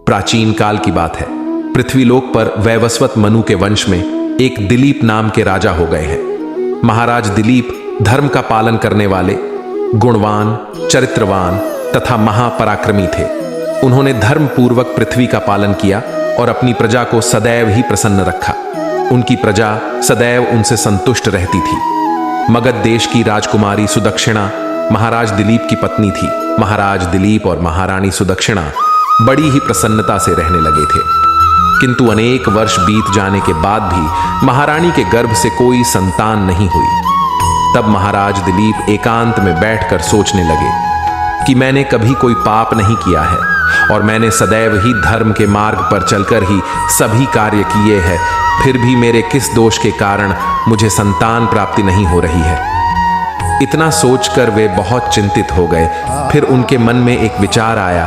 प्राचीन काल की बात है। पृथ्वीलोक पर वैवस्वत मनु के वंश में एक दिलीप नाम के राजा हो गए हैं। महाराज दिलीप धर्म का पालन करने वाले, गुणवान, चरित्रवान तथा महापराक्रमी थे। उन्होंने धर्म पूर्वक पृथ्वी का पालन किया और अपनी प्रजा को सदैव ही प्रसन्न रखा। उनकी प्रजा सदैव उनसे संतुष्ट रहती थी। मगध देश की राजकुमारी सुदक्षिणा महाराज दिलीप की पत्नी थी। महाराज दिलीप और महारानी सुदक्षिणा बड़ी ही प्रसन्नता से रहने लगे थे, किंतु अनेक वर्ष बीत जाने के बाद भी महारानी के गर्भ से कोई संतान नहीं हुई। तब महाराज दिलीप एकांत में बैठकर सोचने लगे कि मैंने कभी कोई पाप नहीं किया है और मैंने सदैव ही धर्म के मार्ग पर चलकर ही सभी कार्य किए हैं, फिर भी मेरे किस दोष के कारण मुझे संतान प्राप्ति नहीं हो रही है। इतना सोचकर वे बहुत चिंतित हो गए। फिर उनके मन में एक विचार आया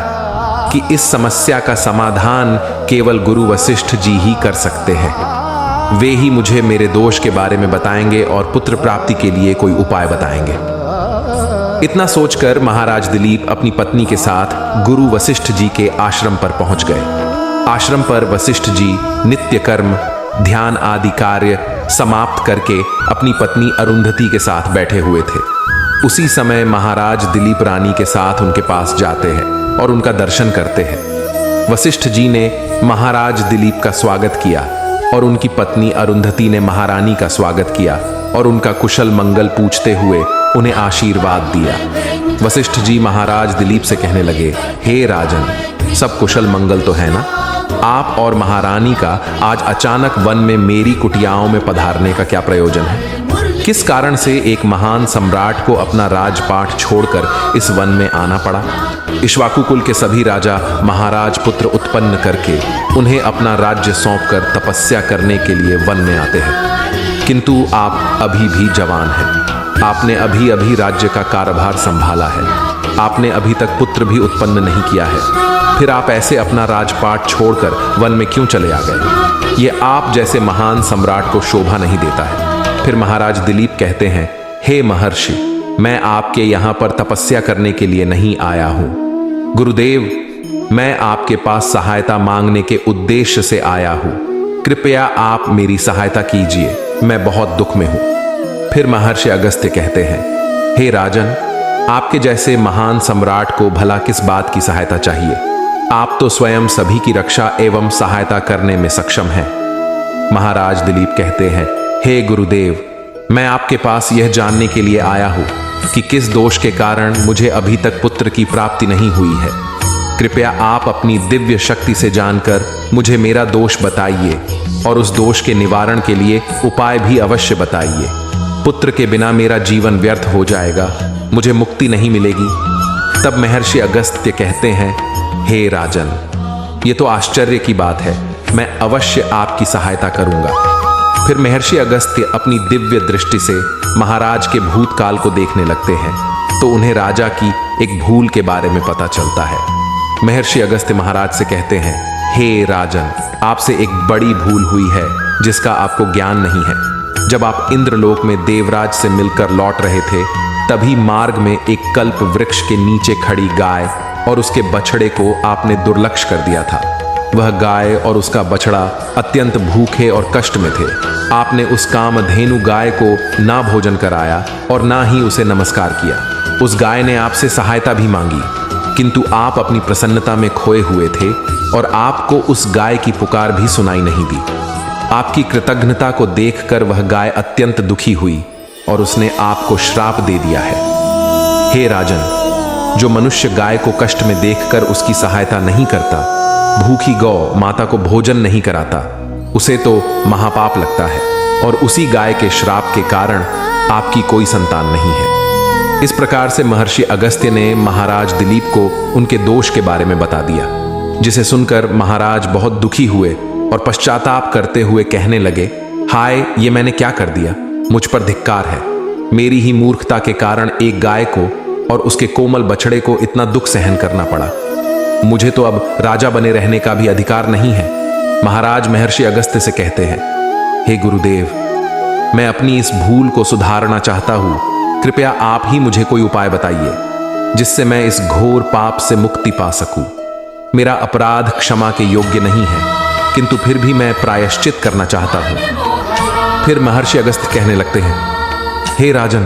कि इस समस्या का समाधान केवल गुरु वशिष्ठ जी ही कर सकते हैं। वे ही मुझे मेरे दोष के बारे में बताएंगे और पुत्र प्राप्ति के लिए कोई उपाय बताएंगे। इतना सोचकर महाराज दिलीप अपनी पत्नी के साथ गुरु वशिष्ठ जी के आश्रम पर पहुंच गए। आश्रम पर वशिष्ठ जी नित्य कर्म, ध्यान आदि कार्य समाप्त करके अपनी पत्नी अरुंधति के साथ बैठे हुए थे। उसी समय महाराज दिलीप रानी के साथ उनके पास जाते हैं और उनका दर्शन करते हैं। वशिष्ठ जी ने महाराज दिलीप का स्वागत किया और उनकी पत्नी अरुंधति ने महारानी का स्वागत किया और उनका कुशल मंगल पूछते हुए उन्हें आशीर्वाद दिया। वशिष्ठ जी महाराज दिलीप से कहने लगे, हे राजन, सब कुशल मंगल तो है ना? आप और महारानी का आज अचानक वन में मेरी कुटियाओं में पधारने का क्या प्रयोजन है? किस कारण से एक महान सम्राट को अपना राजपाट छोड़कर इस वन में आना पड़ा? इक्ष्वाकु कुल के सभी राजा महाराज पुत्र उत्पन्न करके उन्हें अपना राज्य सौंपकर तपस्या करने के लिए वन में आते हैं, किंतु आप अभी भी जवान हैं। आपने अभी अभी राज्य का कार्यभार संभाला है। आपने अभी तक पुत्र भी उत्पन्न नहीं किया है, फिर आप ऐसे अपना राजपाट छोड़कर वन में क्यों चले आ गए? ये आप जैसे महान सम्राट को शोभा नहीं देता है। फिर महाराज दिलीप कहते हैं, हे महर्षि, मैं आपके यहाँ पर तपस्या करने के लिए नहीं आया हूँ। गुरुदेव, मैं आपके पास सहायता मांगने के उद्देश्य से आया हूँ। कृपया आप मेरी सहायता कीजिए, मैं बहुत दुख में हूँ। फिर महर्षि अगस्त्य कहते हैं, हे राजन, आपके जैसे महान सम्राट को भला किस बात की सहायता चाहिए? आप तो स्वयं सभी की रक्षा एवं सहायता करने में सक्षम हैं। महाराज दिलीप कहते हैं, हे गुरुदेव, मैं आपके पास यह जानने के लिए आया हूं कि किस दोष के कारण मुझे अभी तक पुत्र की प्राप्ति नहीं हुई है। कृपया आप अपनी दिव्य शक्ति से जानकर मुझे मेरा दोष बताइए और उस दोष के निवारण के लिए उपाय भी अवश्य बताइए। पुत्र के बिना मेरा जीवन व्यर्थ हो जाएगा, मुझे मुक्ति नहीं मिलेगी। तब महर्षि अगस्त्य कहते हैं, हे राजन, ये तो आश्चर्य की बात है, मैं अवश्य आपकी सहायता करूंगा। फिर महर्षि अगस्त्य अपनी दिव्य दृष्टि से महाराज के भूतकाल को देखने लगते हैं, तो उन्हें राजा की एक भूल के बारे में पता चलता है। महर्षि अगस्त्य महाराज से कहते हैं, हे राजन, आपसे एक बड़ी भूल हुई है जिसका आपको ज्ञान नहीं है। जब आप इंद्रलोक में देवराज से मिलकर लौट रहे थे, तभी मार्ग में एक कल्प वृक्ष के नीचे खड़ी गाय और उसके बछड़े को आपने दुर्लक्ष्य कर दिया था। वह गाय और उसका बछड़ा अत्यंत भूखे और कष्ट में थे। आपने उस कामधेनु गाय को ना भोजन कराया और ना ही उसे नमस्कार किया। उस गाय ने आपसे सहायता भी मांगी, किंतु आप अपनी प्रसन्नता में खोए हुए थे और आपको उस गाय की पुकार भी सुनाई नहीं दी। आपकी कृतज्ञता को देखकर वह गाय अत्यंत दुखी हुई और उसने आपको श्राप दे दिया है। हे राजन, जो मनुष्य गाय को कष्ट में देखकर उसकी सहायता नहीं करता, भूखी गौ माता को भोजन नहीं कराता, उसे तो महापाप लगता है और उसी गाय के श्राप के कारण आपकी कोई संतान नहीं है। इस प्रकार से महर्षि अगस्त्य ने महाराज दिलीप को उनके दोष के बारे में बता दिया, जिसे सुनकर महाराज बहुत दुखी हुए और पश्चाताप करते हुए कहने लगे, हाय, ये मैंने क्या कर दिया? मुझ पर धिक्कार है। मेरी ही मूर्खता के कारण एक गाय को और उसके कोमल बछड़े को इतना दुख सहन करना पड़ा। मुझे तो अब राजा बने रहने का भी अधिकार नहीं है। महाराज महर्षि अगस्त्य से कहते हैं, हे गुरुदेव, मैं अपनी इस भूल को सुधारना चाहता हूं। कृपया आप ही मुझे कोई उपाय बताइए जिससे मैं इस घोर पाप से मुक्ति पा सकूं। मेरा अपराध क्षमा के योग्य नहीं है, किंतु फिर भी मैं प्रायश्चित करना चाहता हूं। फिर महर्षि अगस्त्य कहने लगते हैं, हे राजन,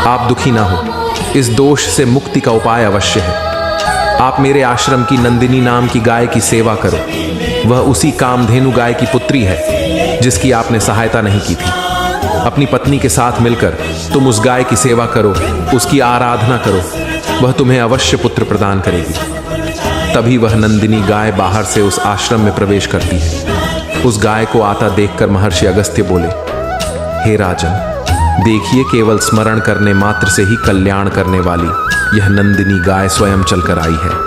आप दुखी ना हो, इस दोष से मुक्ति का उपाय अवश्य है। आप मेरे आश्रम की नंदिनी नाम की गाय की सेवा करो। वह उसी कामधेनु गाय की पुत्री है जिसकी आपने सहायता नहीं की थी। अपनी पत्नी के साथ मिलकर तुम उस गाय की सेवा करो, उसकी आराधना करो, वह तुम्हें अवश्य पुत्र प्रदान करेगी। तभी वह नंदिनी गाय बाहर से उस आश्रम में प्रवेश करती है। उस गाय को आता देखकर महर्षि अगस्त्य बोले, हे राजन, देखिए, केवल स्मरण करने मात्र से ही कल्याण करने वाली यह नंदिनी गाय स्वयं चलकर आई है।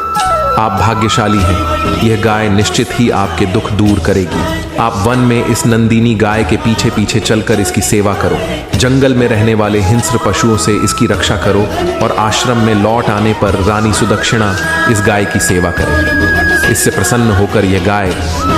आप भाग्यशाली हैं, यह गाय निश्चित ही आपके दुख दूर करेगी। आप वन में इस नंदिनी गाय के पीछे पीछे चलकर इसकी सेवा करो, जंगल में रहने वाले हिंस्र पशुओं से इसकी रक्षा करो और आश्रम में लौट आने पर रानी सुदक्षिणा इस गाय की सेवा करें। इससे प्रसन्न होकर यह गाय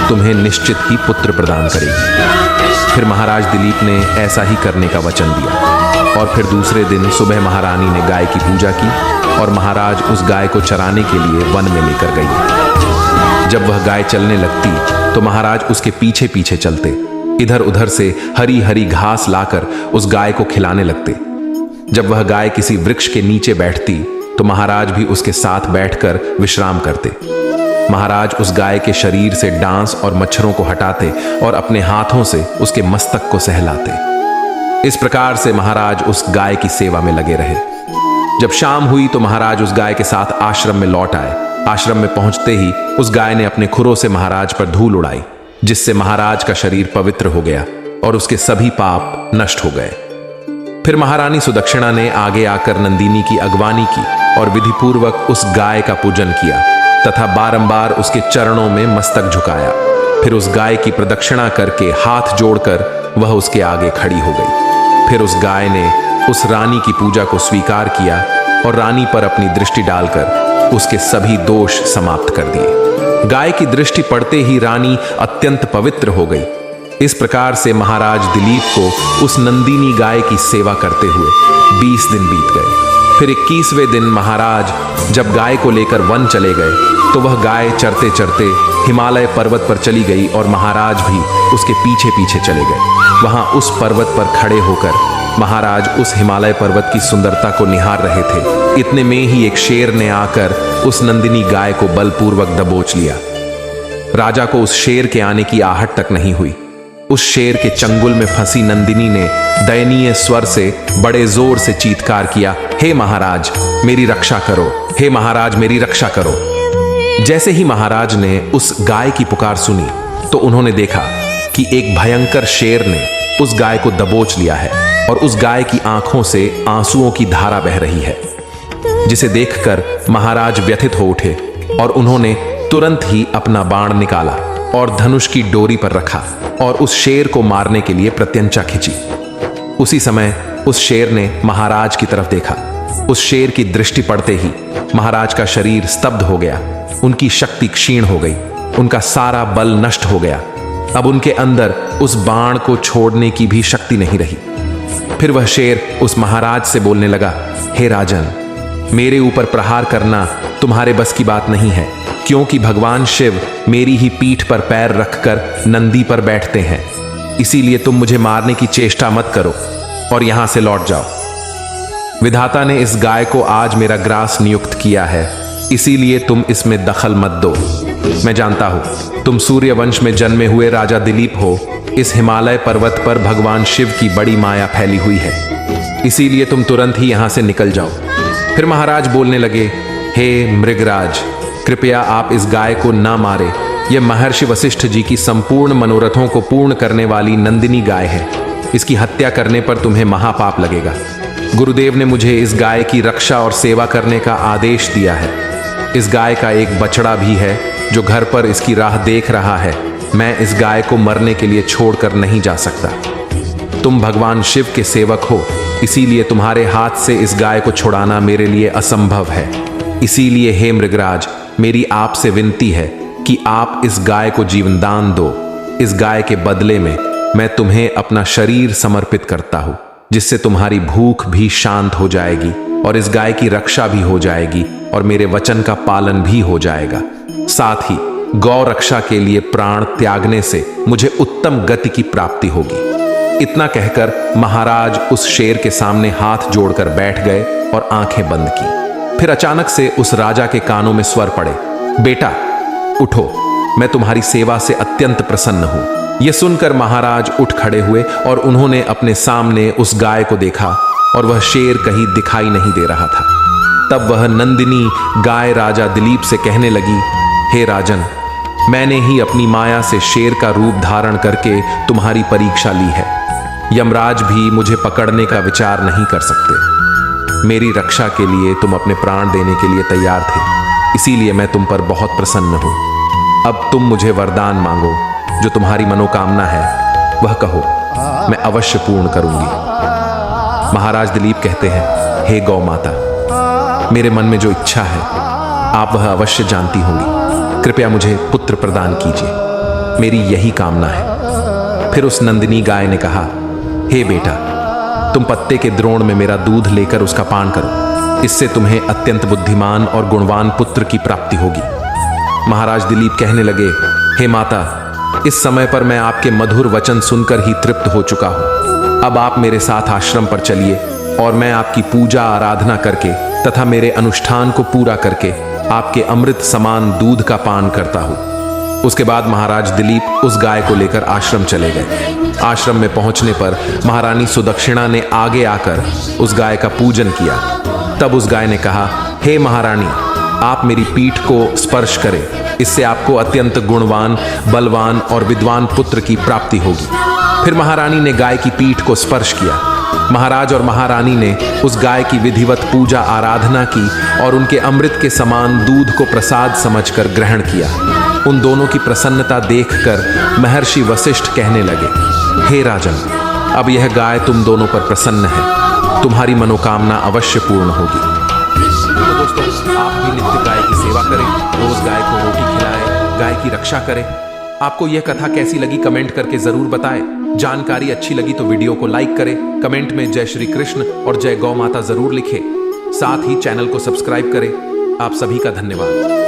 तुम्हें निश्चित ही पुत्र प्रदान करेगी। फिर महाराज दिलीप ने ऐसा ही करने का वचन दिया और फिर दूसरे दिन सुबह महारानी ने गाय की पूजा की और महाराज उस गाय को चराने के लिए वन में लेकर गई। जब वह गाय चलने लगती तो महाराज उसके पीछे पीछे चलते, इधर उधर से हरी हरी घास लाकर उस गाय को खिलाने लगते। जब वह गाय किसी वृक्ष के नीचे बैठती तो महाराज भी उसके साथ बैठकर विश्राम करते। महाराज उस गाय के शरीर से डांस और मच्छरों को हटाते और अपने हाथों से उसके मस्तक को सहलाते। इस प्रकार से महाराज उस गाय की सेवा में लगे रहे। जब शाम हुई तो महाराज उस गाय के साथ आश्रम में लौट आए। आश्रम में पहुंचते ही उस गाय ने अपने खुरों से महाराज पर धूल उड़ाई, जिससे महाराज का शरीर पवित्र हो गया और उसके सभी पाप नष्ट हो गए। फिर महारानी सुदक्षिणा ने आगे आकर नंदिनी की अगवानी की और विधिपूर्वक उस गाय का पूजन किया तथा बारंबार उसके चरणों में मस्तक झुकाया। फिर उस गाय की प्रदक्षिणा करके हाथ जोड़कर वह उसके आगे खड़ी हो गई। फिर उस गाय ने उस रानी की पूजा को स्वीकार किया और रानी पर अपनी दृष्टि डालकर उसके सभी दोष समाप्त कर दिए। गाय की दृष्टि पड़ते ही रानी अत्यंत पवित्र हो गई। इस प्रकार से महाराज दिलीप को उस नंदिनी गाय की सेवा करते हुए 20 दिन बीत गए। फिर 21वें दिन महाराज जब गाय को लेकर वन चले गए तो वह गाय चरते चरते हिमालय पर्वत पर चली गई और महाराज भी उसके पीछे पीछे चले गए। वहां उस पर्वत पर खड़े होकर महाराज उस हिमालय पर्वत की सुंदरता को निहार रहे थे। इतने में ही एक शेर ने आकर उस नंदिनी गाय को बलपूर्वक दबोच लिया। राजा को उस शेर के आने की आहट तक नहीं हुई। उस शेर के चंगुल में फंसी नंदिनी ने दयनीय स्वर से बड़े जोर से चीत्कार किया, हे महाराज मेरी रक्षा करो, हे महाराज मेरी रक्षा करो। जैसे ही महाराज ने उस गाय की पुकार सुनी तो उन्होंने देखा कि एक भयंकर शेर ने उस गाय को दबोच लिया है और उस गाय की आंखों से आंसुओं की धारा बह रही है, जिसे देखकर महाराज व्यथित हो उठे और उन्होंने तुरंत ही अपना बाण निकाला और धनुष की डोरी पर रखा और उस शेर को मारने के लिए प्रत्यंचा खींची। उसी समय उस शेर ने महाराज की तरफ देखा। उस शेर की दृष्टि पड़ते ही महाराज का शरीर स्तब्ध हो गया, उनकी शक्ति क्षीण हो गई, उनका सारा बल नष्ट हो गया। अब उनके अंदर उस बाण को छोड़ने की भी शक्ति नहीं रही। फिर वह शेर उस महाराज से बोलने लगा, हे राजन, मेरे ऊपर प्रहार करना तुम्हारे बस की बात नहीं है, क्योंकि भगवान शिव मेरी ही पीठ पर पैर रखकर नंदी पर बैठते हैं। इसीलिए तुम मुझे मारने की चेष्टा मत करो और यहां से लौट जाओ। विधाता ने इस गाय को आज मेरा ग्रास नियुक्त किया है, इसीलिए तुम इसमें दखल मत दो। मैं जानता हूं तुम सूर्य वंश में जन्मे हुए राजा दिलीप हो। इस हिमालय पर्वत पर भगवान शिव की बड़ी माया फैली हुई है, इसीलिए तुम तुरंत ही यहां से निकल जाओ। फिर महाराज बोलने लगे, हे मृगराज, कृपया आप इस गाय को ना मारे। यह महर्षि वशिष्ठ जी की संपूर्ण मनोरथों को पूर्ण करने वाली नंदिनी गाय है। इसकी हत्या करने पर तुम्हें महापाप लगेगा। गुरुदेव ने मुझे इस गाय की रक्षा और सेवा करने का आदेश दिया है। इस गाय का एक बछड़ा भी है जो घर पर इसकी राह देख रहा है। मैं इस गाय को मरने के लिए छोड़कर नहीं जा सकता। तुम भगवान शिव के सेवक हो, इसीलिए तुम्हारे हाथ से इस गाय को छुड़ाना मेरे लिए असंभव है। इसीलिए हे मृगराज, मेरी आपसे विनती है कि आप इस गाय को जीवनदान दो। इस गाय के बदले में मैं तुम्हें अपना शरीर समर्पित करता हूं, जिससे तुम्हारी भूख भी शांत हो जाएगी और इस गाय की रक्षा भी हो जाएगी और मेरे वचन का पालन भी हो जाएगा। साथ ही गौ रक्षा के लिए प्राण त्यागने से मुझे उत्तम गति की प्राप्ति होगी। इतना कहकर महाराज उस शेर के सामने हाथ जोड़कर बैठ गए और आंखें बंद की। फिर अचानक से उस राजा के कानों में स्वर पड़े, बेटा उठो, मैं तुम्हारी सेवा से अत्यंत प्रसन्न हूं। यह सुनकर महाराज उठ खड़े हुए और उन्होंने अपने सामने उस गाय को देखा और वह शेर कहीं दिखाई नहीं दे रहा था। तब वह नंदिनी गाय राजा दिलीप से कहने लगी, हे राजन, मैंने ही अपनी माया से शेर का रूप धारण करके तुम्हारी परीक्षा ली है। यमराज भी मुझे पकड़ने का विचार नहीं कर सकते। मेरी रक्षा के लिए तुम अपने प्राण देने के लिए तैयार थे, इसीलिए मैं तुम पर बहुत प्रसन्न हूं। अब तुम मुझे वरदान मांगो, जो तुम्हारी मनोकामना है वह कहो, मैं अवश्य पूर्ण करूंगी। महाराज दिलीप कहते हैं, हे गौ माता, मेरे मन में जो इच्छा है आप वह अवश्य जानती होंगी। कृपया मुझे पुत्र प्रदान कीजिए, मेरी यही कामना है। फिर उस नंदिनी गाय ने कहा, हे बेटा, तुम पत्ते के द्रोण में मेरा दूध लेकर उसका पान करो, इससे तुम्हें अत्यंत बुद्धिमान और गुणवान पुत्र की प्राप्ति होगी। महाराज दिलीप कहने लगे, हे माता, इस समय पर मैं आपके मधुर वचन सुनकर ही तृप्त हो चुका हूं। अब आप मेरे साथ आश्रम पर चलिए और मैं आपकी पूजा आराधना करके तथा मेरे अनुष्ठान को पूरा करके आपके अमृत समान दूध का पान करता हूं। उसके बाद महाराज दिलीप उस गाय को लेकर आश्रम चले गए। आश्रम में पहुंचने पर महारानी सुदक्षिणा ने आगे आकर उस गाय का पूजन किया। तब उस गाय ने कहा, हे महारानी, आप मेरी पीठ को स्पर्श करें, इससे आपको अत्यंत गुणवान, बलवान और विद्वान पुत्र की प्राप्ति होगी। फिर महारानी ने गाय की पीठ को स्पर्श किया। महाराज और महारानी ने उस गाय की विधिवत पूजा आराधना की और उनके अमृत के समान दूध को प्रसाद समझकर ग्रहण किया। उन दोनों की प्रसन्नता देखकर महर्षि वशिष्ठ कहने लगे, हे राजन, अब यह गाय तुम दोनों पर प्रसन्न है, तुम्हारी मनोकामना अवश्य पूर्ण होगी। तो दोस्तों, आप भी नित्य गाय की सेवा करें, रोज गाय को रोटी खिलाएं, गाय की रक्षा करें। आपको यह कथा कैसी लगी कमेंट करके जरूर बताएं। जानकारी अच्छी लगी तो वीडियो को लाइक करें, कमेंट में जय श्री कृष्ण और जय गौ माता जरूर लिखें। साथ ही चैनल को सब्सक्राइब करें। आप सभी का धन्यवाद।